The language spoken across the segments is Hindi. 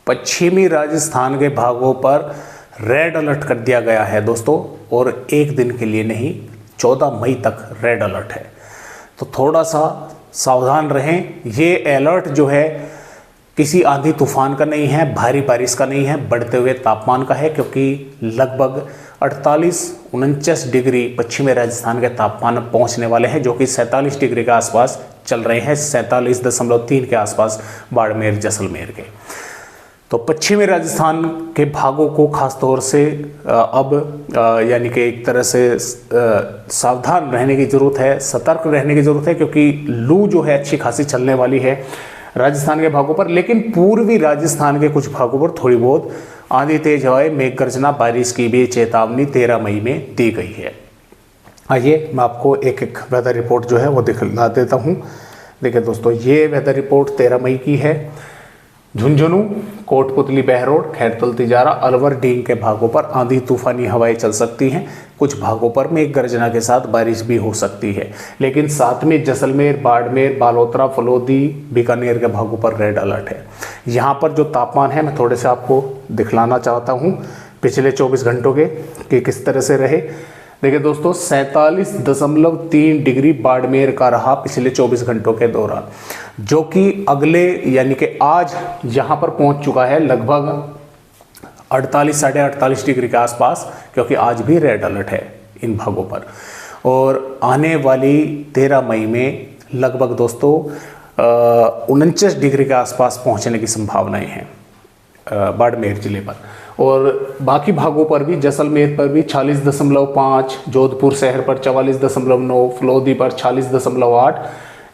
पश्चिमी राजस्थान के भागों पर रेड अलर्ट कर दिया गया है दोस्तों, और एक दिन के लिए नहीं, 14 मई तक रेड अलर्ट है। तो थोड़ा सा सावधान रहें। ये अलर्ट जो है किसी आंधी तूफान का नहीं है, भारी बारिश का नहीं है, बढ़ते हुए तापमान का है, क्योंकि लगभग 48-49 डिग्री पश्चिमी राजस्थान के तापमान पहुंचने वाले हैं, जो कि 47 डिग्री के आसपास चल रहे हैं, 47.3 के आसपास बाड़मेर जैसलमेर के। तो पश्चिमी राजस्थान के भागों को खास तौर से अब यानी कि एक तरह से सावधान रहने की ज़रूरत है, सतर्क रहने की ज़रूरत है, क्योंकि लू जो है अच्छी खासी चलने वाली है राजस्थान के भागों पर। लेकिन पूर्वी राजस्थान के कुछ भागों पर थोड़ी बहुत आंधी तेज हवाएं, मेघ गर्जना, बारिश की भी चेतावनी 13 मई में दी गई है। आइए मैं आपको एक एक वेदर रिपोर्ट जो है वो दिखला देता हूँ। देखिए दोस्तों, ये वेदर रिपोर्ट 13 मई की है। झुंझुनू, कोटपुतली, बहरोड, खैरतल, तिजारा, अलवर, डींग के भागों पर आंधी तूफानी हवाएं चल सकती हैं। कुछ भागों पर मेघ गर्जना के साथ बारिश भी हो सकती है। लेकिन साथ में जैसलमेर, बाड़मेर, बालोतरा, फलोदी, बीकानेर के भागों पर रेड अलर्ट है। यहाँ पर जो तापमान है मैं थोड़े से आपको दिखलाना चाहता हूँ पिछले 24 घंटों के कि किस तरह से रहे। देखिए दोस्तों, 47.3 डिग्री बाड़मेर का रहा पिछले 24 घंटों के दौरान, जो कि अगले यानी कि आज यहाँ पर पहुँच चुका है लगभग 48-48.5 डिग्री के आसपास, क्योंकि आज भी रेड अलर्ट है इन भागों पर। और आने वाली 13 मई में लगभग दोस्तों 49 डिग्री के आसपास पहुँचने की संभावनाएं हैं बाड़मेर जिले पर। और बाकी भागों पर भी, जैसलमेर पर भी 40.5, जोधपुर शहर पर 44.9, फलोदी पर 40.8,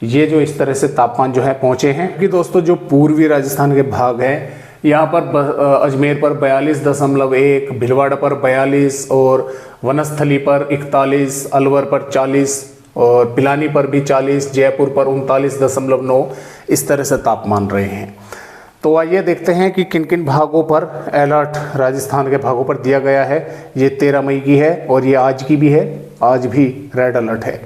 ये जो इस तरह से तापमान जो है पहुँचे हैं। कि दोस्तों जो पूर्वी राजस्थान के भाग हैं, यहाँ पर अजमेर पर 42.1, भिलवाड़ा पर 42 और वनस्थली पर 41, अलवर पर 40 और पिलानी पर भी 40, जयपुर पर 39.9 इस तरह से तापमान रहे हैं। तो आइए देखते हैं कि किन किन भागों पर अलर्ट राजस्थान के भागों पर दिया गया है। ये 13 मई की है और ये आज की भी है, आज भी रेड अलर्ट है।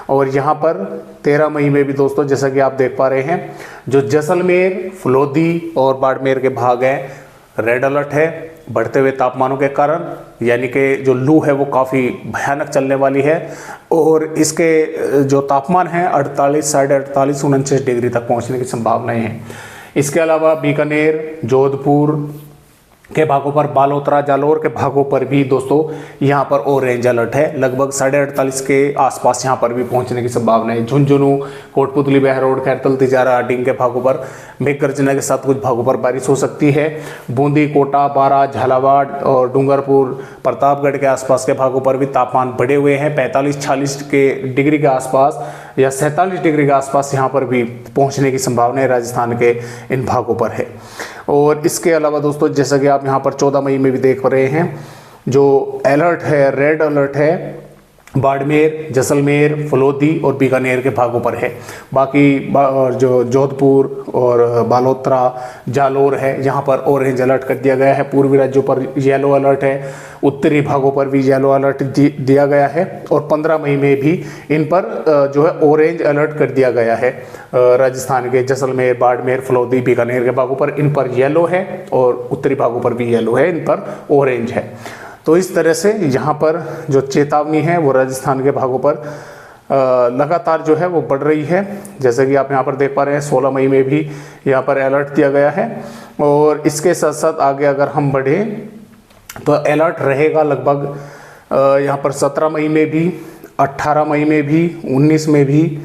और यहाँ पर 13 मई में भी दोस्तों जैसा कि आप देख पा रहे हैं, जो जैसलमेर, फलोदी और बाड़मेर के भाग हैं, रेड अलर्ट है बढ़ते हुए तापमानों के कारण, यानी कि जो लू है वो काफ़ी भयानक चलने वाली है। और इसके जो तापमान है 48, 48.5, 49 डिग्री तक पहुँचने की संभावनाएँ हैं। इसके अलावा बीकानेर, जोधपुर के भागों पर, बालोतरा, जालोर के भागों पर भी दोस्तों यहाँ पर ऑरेंज अलर्ट है। लगभग 48.5 के आसपास यहाँ पर भी पहुँचने की संभावना है। झुंझुनू, कोटपुतली, बहरोड, खैरतल, तिजारा, डींग के भागों पर मेघ गर्जना के साथ कुछ भागों पर बारिश हो सकती है। बूंदी, कोटा, बारा, झालावाड़ और डूंगरपुर, प्रतापगढ़ के आसपास के भागों पर भी तापमान बढ़े हुए हैं। 45-46 के डिग्री के आसपास या 47 डिग्री के आसपास यहाँ पर भी पहुँचने की संभावना है राजस्थान के इन भागों पर है। और इसके अलावा दोस्तों जैसा कि आप यहाँ पर 14 मई में भी देख रहे हैं, जो अलर्ट है, रेड अलर्ट है बाड़मेर, जैसलमेर, फलोदी और बीकानेर के भागों पर है। बाकी जो जोधपुर और बालोतरा, जालोर है, यहाँ पर ऑरेंज अलर्ट कर दिया गया है। पूर्वी राज्यों पर येलो अलर्ट है, उत्तरी भागों पर भी येलो अलर्ट दिया गया है। और 15 मई में भी इन पर जो है ऑरेंज अलर्ट कर दिया गया है। राजस्थान के जैसलमेर, बाड़मेर, फलोदी, बीकानेर के भागों पर इन पर येलो है और उत्तरी भागों पर भी येलो है, इन पर ऑरेंज है। तो इस तरह से यहाँ पर जो चेतावनी है वो राजस्थान के भागों पर लगातार जो है वो बढ़ रही है। जैसे कि आप यहाँ पर देख पा रहे हैं 16 मई में भी यहाँ पर अलर्ट दिया गया है। और इसके साथ साथ आगे अगर हम बढ़ें तो अलर्ट रहेगा लगभग यहाँ पर 17 मई में भी, 18 मई में भी, 19 में भी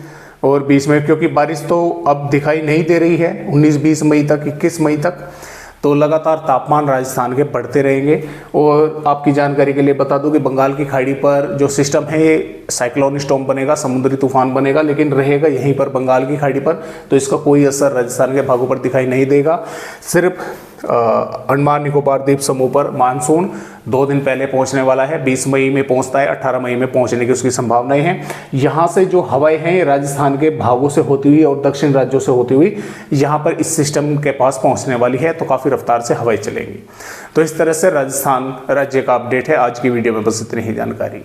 और 20 में, क्योंकि बारिश तो अब दिखाई नहीं दे रही है 19-20 मई तक, 21 मई तक। तो लगातार तापमान राजस्थान के बढ़ते रहेंगे। और आपकी जानकारी के लिए बता दूं कि बंगाल की खाड़ी पर जो सिस्टम है ये साइक्लोन स्टॉर्म बनेगा, समुद्री तूफान बनेगा, लेकिन रहेगा यहीं पर बंगाल की खाड़ी पर। तो इसका कोई असर राजस्थान के भागों पर दिखाई नहीं देगा। सिर्फ अंडमान निकोबार द्वीप समूह पर मानसून 2 दिन पहले पहुंचने वाला है, 20 मई में पहुंचता है, 18 मई में पहुंचने की उसकी संभावनाएं हैं। यहाँ से जो हवाएं हैं राजस्थान के भागों से होती हुई और दक्षिण राज्यों से होती हुई यहाँ पर इस सिस्टम के पास पहुंचने वाली है, तो काफ़ी रफ्तार से हवाएं चलेंगी। तो इस तरह से राजस्थान राज्य का अपडेट है। आज की वीडियो में बस इतनी ही जानकारी।